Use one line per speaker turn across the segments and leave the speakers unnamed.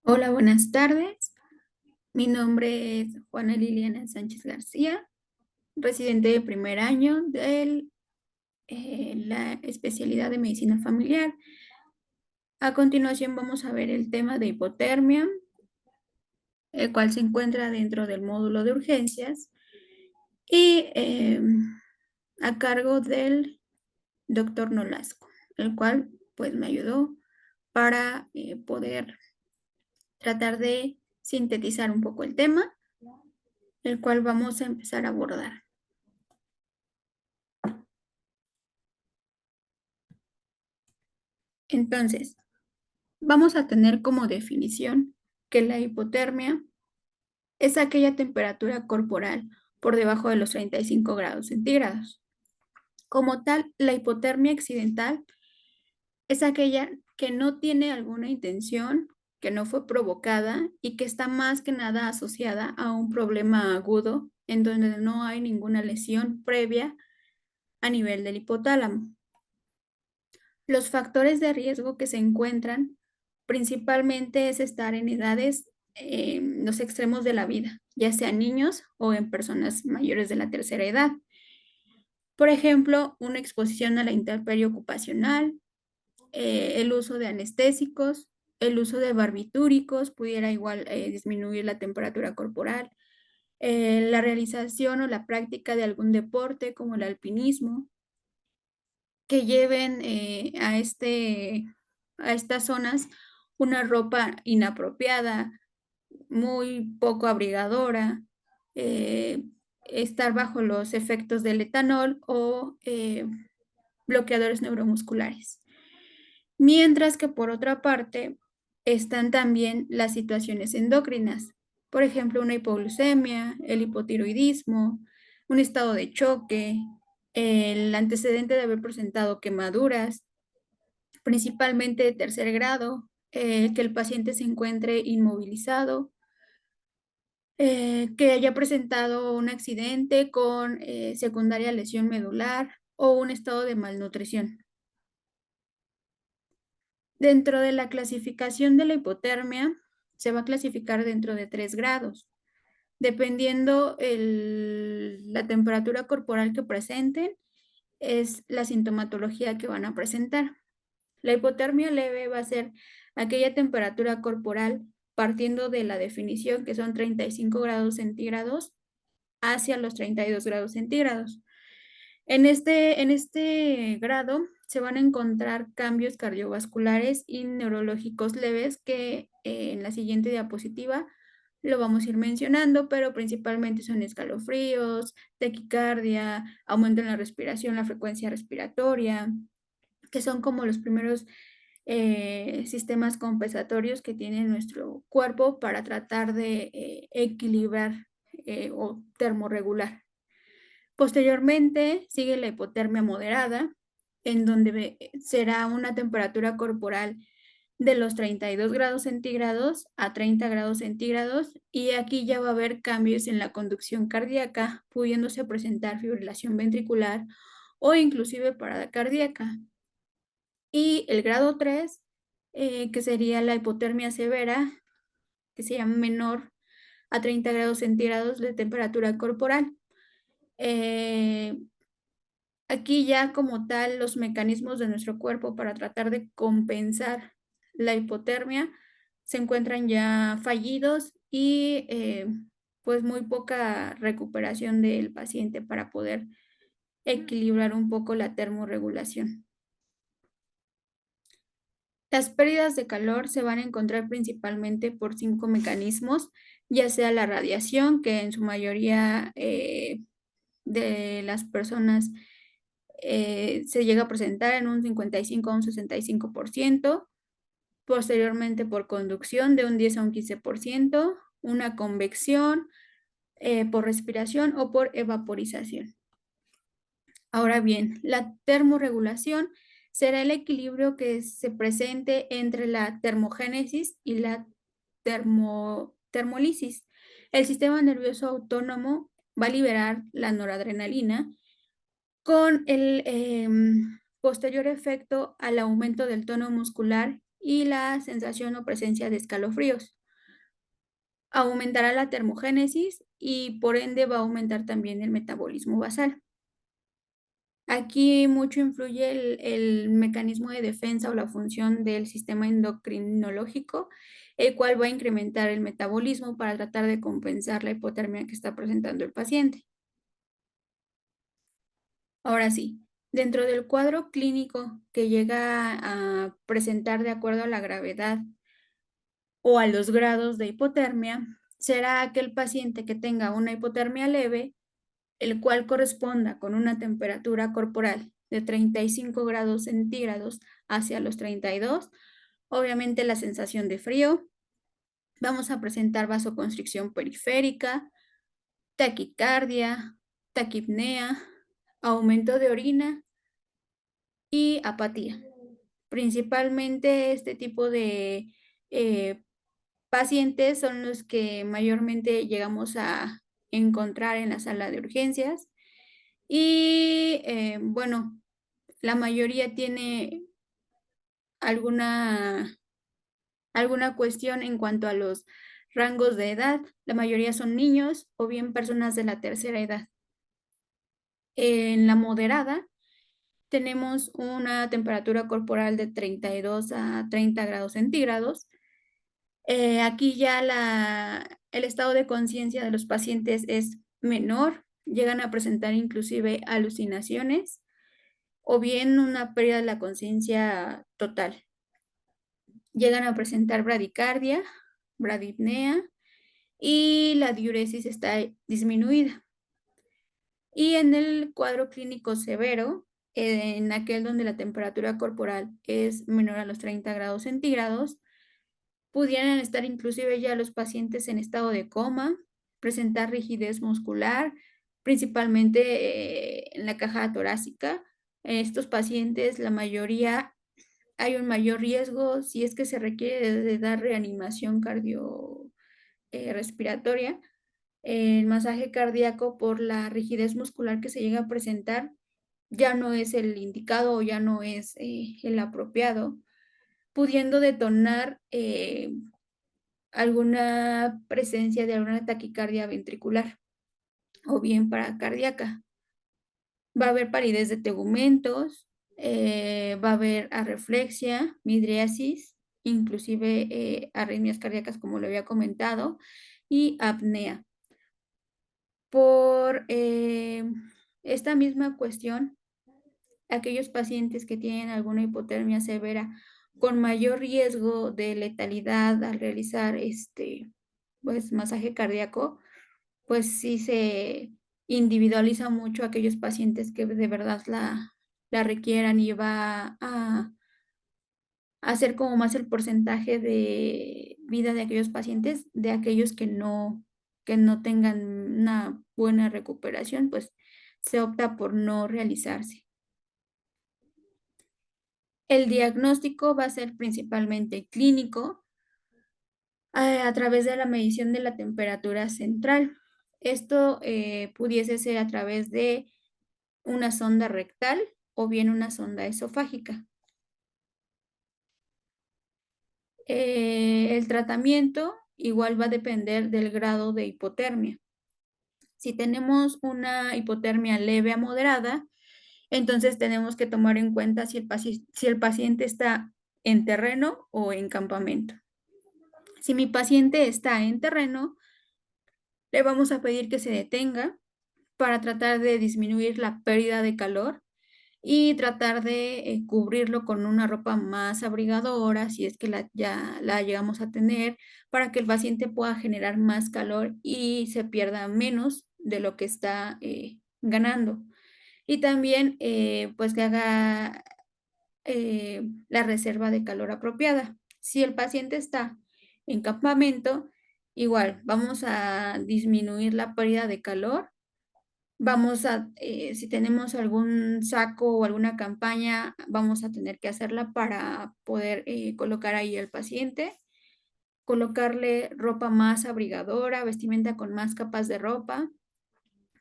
Hola, buenas tardes. Mi nombre es Juana Liliana Sánchez García, residente de primer año de la especialidad de medicina familiar. A continuación vamos a ver el tema de hipotermia, el cual se encuentra dentro del módulo de urgencias y a cargo del doctor Nolasco, el cual pues me ayudó para poder tratar de sintetizar un poco el tema, el cual vamos a empezar a abordar. Entonces, vamos a tener como definición que la hipotermia es aquella temperatura corporal por debajo de los 35 grados centígrados. Como tal, la hipotermia accidental es aquella que no tiene alguna intención, que no fue provocada y que está más que nada asociada a un problema agudo en donde no hay ninguna lesión previa a nivel del hipotálamo. Los factores de riesgo que se encuentran principalmente es estar en edades, en los extremos de la vida, ya sea niños o en personas mayores de la tercera edad. Por ejemplo, una exposición a la intemperie ocupacional, el uso de anestésicos, el uso de barbitúricos pudiera igual disminuir la temperatura corporal, la realización o la práctica de algún deporte como el alpinismo, que lleven a estas zonas una ropa inapropiada, muy poco abrigadora, estar bajo los efectos del etanol o bloqueadores neuromusculares. Mientras que por otra parte están también las situaciones endócrinas, por ejemplo, una hipoglucemia, el hipotiroidismo, un estado de choque, el antecedente de haber presentado quemaduras, principalmente de tercer grado, que el paciente se encuentre inmovilizado, que haya presentado un accidente con secundaria lesión medular o un estado de malnutrición. Dentro de la clasificación de la hipotermia, se va a clasificar dentro de 3 grados, dependiendo la temperatura corporal que presenten, es la sintomatología que van a presentar. La hipotermia leve va a ser aquella temperatura corporal partiendo de la definición que son 35 grados centígrados hacia los 32 grados centígrados. En este grado se van a encontrar cambios cardiovasculares y neurológicos leves que en la siguiente diapositiva lo vamos a ir mencionando, pero principalmente son escalofríos, taquicardia, aumento en la respiración, la frecuencia respiratoria, que son como los primeros sistemas compensatorios que tiene nuestro cuerpo para tratar de equilibrar o termorregular. Posteriormente sigue la hipotermia moderada, en donde será una temperatura corporal de los 32 grados centígrados a 30 grados centígrados, y aquí ya va a haber cambios en la conducción cardíaca, pudiéndose presentar fibrilación ventricular o inclusive parada cardíaca. Y el grado 3, que sería la hipotermia severa, que se llama menor a 30 grados centígrados de temperatura corporal. Aquí ya como tal los mecanismos de nuestro cuerpo para tratar de compensar la hipotermia se encuentran ya fallidos y pues muy poca recuperación del paciente para poder equilibrar un poco la termorregulación. Las pérdidas de calor se van a encontrar principalmente por 5 mecanismos, ya sea la radiación, que en su mayoría de las personas se llega a presentar en un 55 a un 65%, posteriormente por conducción de un 10 a un 15%, una convección por respiración o por evaporización. Ahora bien, la termorregulación será el equilibrio que se presente entre la termogénesis y la termólisis. El sistema nervioso autónomo va a liberar la noradrenalina con el posterior efecto al aumento del tono muscular y la sensación o presencia de escalofríos. Aumentará la termogénesis y por ende va a aumentar también el metabolismo basal. Aquí mucho influye el mecanismo de defensa o la función del sistema endocrinológico, el cual va a incrementar el metabolismo para tratar de compensar la hipotermia que está presentando el paciente. Ahora sí, dentro del cuadro clínico que llega a presentar de acuerdo a la gravedad o a los grados de hipotermia, será aquel paciente que tenga una hipotermia leve, el cual corresponda con una temperatura corporal de 35 grados centígrados hacia los 32, obviamente la sensación de frío, vamos a presentar vasoconstricción periférica, taquicardia, taquipnea, aumento de orina y apatía. Principalmente este tipo de eh, pacientes son los que mayormente llegamos a encontrar en la sala de urgencias y bueno, la mayoría tiene alguna, alguna cuestión en cuanto a los rangos de edad. La mayoría son niños o bien personas de la tercera edad. En la moderada tenemos una temperatura corporal de 32 a 30 grados centígrados. Aquí ya el estado de conciencia de los pacientes es menor, llegan a presentar inclusive alucinaciones o bien una pérdida de la conciencia total. Llegan a presentar bradicardia, bradipnea y la diuresis está disminuida. Y en el cuadro clínico severo, en aquel donde la temperatura corporal es menor a los 30 grados centígrados, pudieran estar inclusive ya los pacientes en estado de coma, presentar rigidez muscular, principalmente en la caja torácica. En estos pacientes, la mayoría hay un mayor riesgo si es que se requiere de dar reanimación respiratoria. El masaje cardíaco por la rigidez muscular que se llega a presentar ya no es el indicado o ya no es el apropiado, pudiendo detonar alguna presencia de alguna taquicardia ventricular o bien paracardíaca. Va a haber palidez de tegumentos, va a haber arreflexia, midriasis, inclusive arritmias cardíacas, como lo había comentado, y apnea. Por esta misma cuestión, aquellos pacientes que tienen alguna hipotermia severa con mayor riesgo de letalidad al realizar pues, masaje cardíaco, pues sí se individualiza mucho aquellos pacientes que de verdad la requieran y va a hacer como más el porcentaje de vida de aquellos pacientes, de aquellos que no tengan una buena recuperación, pues se opta por no realizarse. El diagnóstico va a ser principalmente clínico, a través de la medición de la temperatura central. Esto pudiese ser a través de una sonda rectal o bien una sonda esofágica. El tratamiento igual va a depender del grado de hipotermia. Si tenemos una hipotermia leve a moderada, entonces tenemos que tomar en cuenta si el paciente está en terreno o en campamento. Si mi paciente está en terreno, le vamos a pedir que se detenga para tratar de disminuir la pérdida de calor y tratar de cubrirlo con una ropa más abrigadora, si es que ya la llegamos a tener, para que el paciente pueda generar más calor y se pierda menos de lo que está ganando. Y también, pues, que haga la reserva de calor apropiada. Si el paciente está en campamento, igual vamos a disminuir la pérdida de calor. Vamos a, si tenemos algún saco o alguna campaña, vamos a tener que hacerla para poder colocar ahí al paciente, colocarle ropa más abrigadora, vestimenta con más capas de ropa,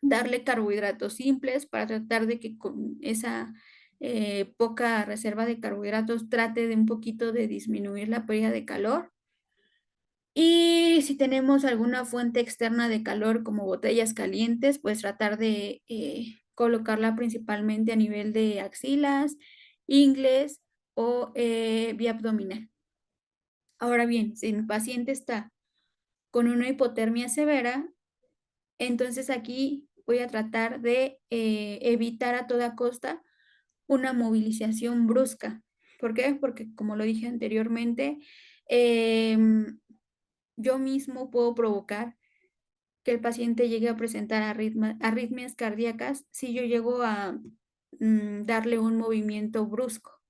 darle carbohidratos simples para tratar de que con poca reserva de carbohidratos, trate de un poquito de disminuir la pérdida de calor. Y si tenemos alguna fuente externa de calor como botellas calientes, pues tratar de colocarla principalmente a nivel de axilas, ingles o vía abdominal. Ahora bien, si mi paciente está con una hipotermia severa, entonces aquí voy a tratar de evitar a toda costa una movilización brusca. ¿Por qué? Porque como lo dije anteriormente, em, yo mismo puedo provocar que el paciente llegue a presentar arritmias cardíacas si yo llego a darle un movimiento brusco.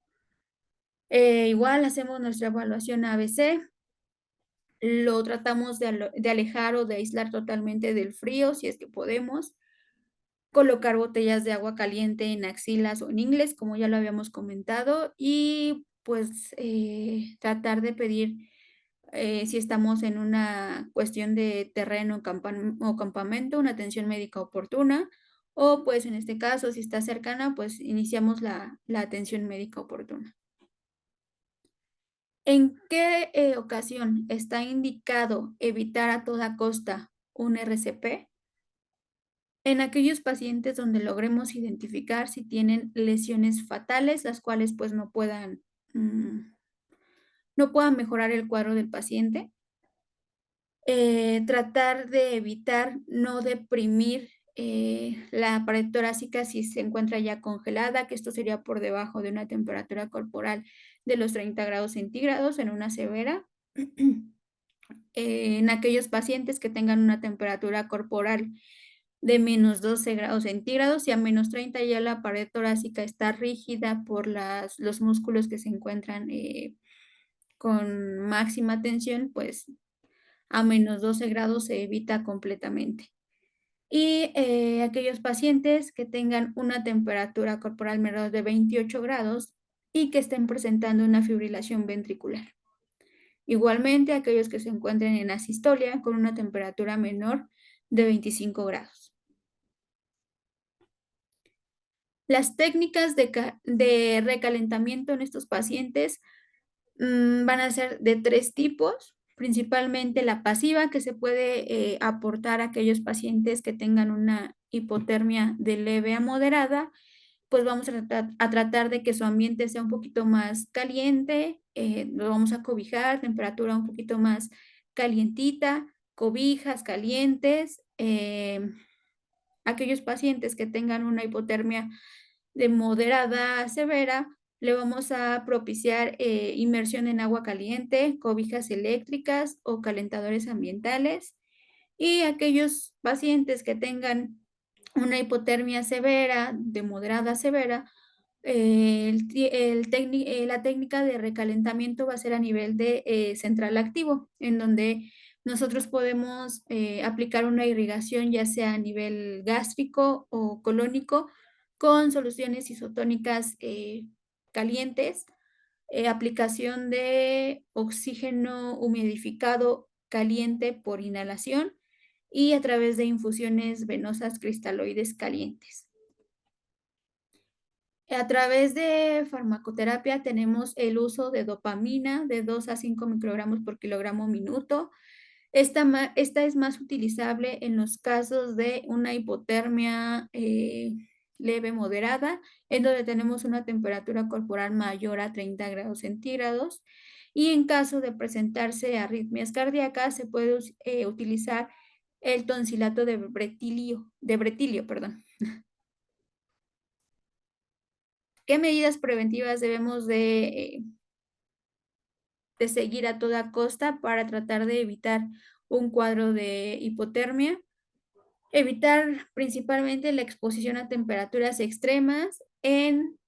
Igual hacemos nuestra evaluación ABC, lo tratamos de alejar o de aislar totalmente del frío, si es que podemos. Colocar botellas de agua caliente en axilas o en ingles, como ya lo habíamos comentado, y pues tratar de pedir, si estamos en una cuestión de terreno o campamento, una atención médica oportuna, o pues en este caso, si está cercana, pues iniciamos la atención médica oportuna. ¿En qué ocasión está indicado evitar a toda costa un RCP? En aquellos pacientes donde logremos identificar si tienen lesiones fatales, las cuales pues mm, no puedan mejorar el cuadro del paciente. Tratar de evitar no deprimir la pared torácica si se encuentra ya congelada, que esto sería por debajo de una temperatura corporal de los 30 grados centígrados en una severa. En aquellos pacientes que tengan una temperatura corporal de -12 grados centígrados y a -30 ya la pared torácica está rígida por los músculos que se encuentran con máxima tensión, pues a -12 grados se evita completamente. Y aquellos pacientes que tengan una temperatura corporal menor de 28 grados y que estén presentando una fibrilación ventricular. Igualmente, aquellos que se encuentren en asistolia con una temperatura menor de 25 grados. Las técnicas de recalentamiento en estos pacientes van a ser de 3 tipos, principalmente la pasiva, que se puede aportar a aquellos pacientes que tengan una hipotermia de leve a moderada, pues vamos a tratar de que su ambiente sea un poquito más caliente, lo vamos a cobijar, temperatura un poquito más calientita, cobijas calientes, aquellos pacientes que tengan una hipotermia de moderada a severa, le vamos a propiciar inmersión en agua caliente, cobijas eléctricas o calentadores ambientales. Y aquellos pacientes que tengan una hipotermia severa, de moderada a severa, la técnica de recalentamiento va a ser a nivel de central activo, en donde nosotros podemos aplicar una irrigación ya sea a nivel gástrico o colónico con soluciones isotónicas calientes, aplicación de oxígeno humidificado caliente por inhalación y a través de infusiones venosas cristaloides calientes. A través de farmacoterapia tenemos el uso de dopamina de 2 a 5 microgramos por kilogramo minuto. Esta es más utilizable en los casos de una hipotermia leve moderada, en donde tenemos una temperatura corporal mayor a 30 grados centígrados. Y en caso de presentarse arritmias cardíacas, se puede utilizar el tonsilato de bretilio, perdón. ¿Qué medidas preventivas debemos de seguir a toda costa para tratar de evitar un cuadro de hipotermia? Evitar principalmente la exposición a temperaturas extremas en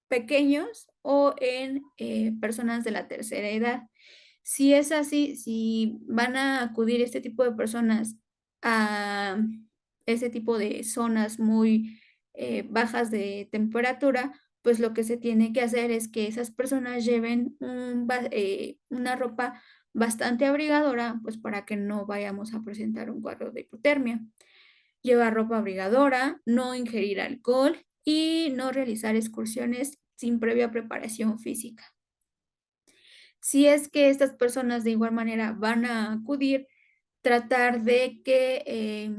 pequeños o en personas de la tercera edad. Si es así, si van a acudir este tipo de personas a ese tipo de zonas muy bajas de temperatura, pues lo que se tiene que hacer es que esas personas lleven una ropa bastante abrigadora, pues para que no vayamos a presentar un cuadro de hipotermia. Llevar ropa abrigadora, no ingerir alcohol y no realizar excursiones sin previa preparación física. Si es que estas personas de igual manera van a acudir, tratar de que,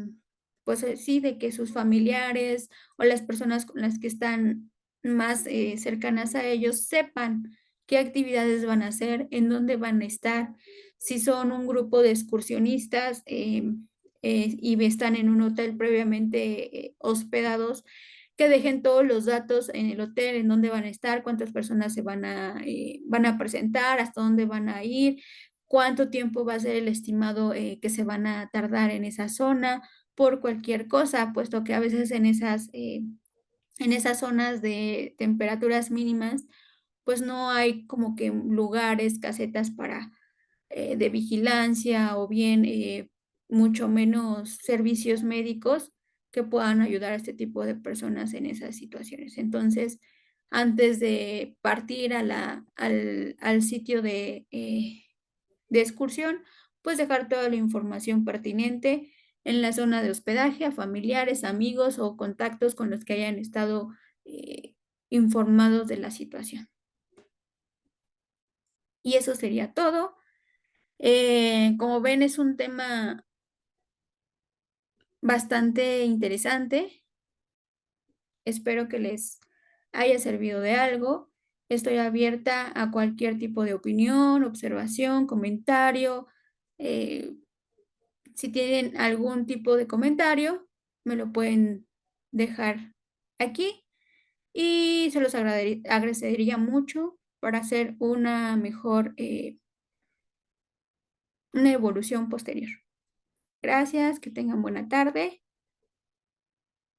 pues, sí, de que sus familiares o las personas con las que están más, cercanas a ellos sepan qué actividades van a hacer, en dónde van a estar. Si son un grupo de excursionistas, y están en un hotel previamente, hospedados, que dejen todos los datos en el hotel, en dónde van a estar, cuántas personas se van a presentar, hasta dónde van a ir, cuánto tiempo va a ser el estimado, que se van a tardar en esa zona, por cualquier cosa, puesto que a veces en esas zonas de temperaturas mínimas, pues no hay como que lugares, casetas para de vigilancia o bien, mucho menos servicios médicos que puedan ayudar a este tipo de personas en esas situaciones. Entonces, antes de partir a al sitio de excursión, pues dejar toda la información pertinente en la zona de hospedaje a familiares, amigos o contactos con los que hayan estado, eh, informados de la situación. Y eso sería todo. Como ven, es un tema bastante interesante. Espero que les haya servido de algo. Estoy abierta a cualquier tipo de opinión, observación, comentario. Eh, si tienen algún tipo de comentario, me lo pueden dejar aquí y se los agradecería mucho para hacer una mejor, una evolución posterior. Gracias, que tengan buena tarde.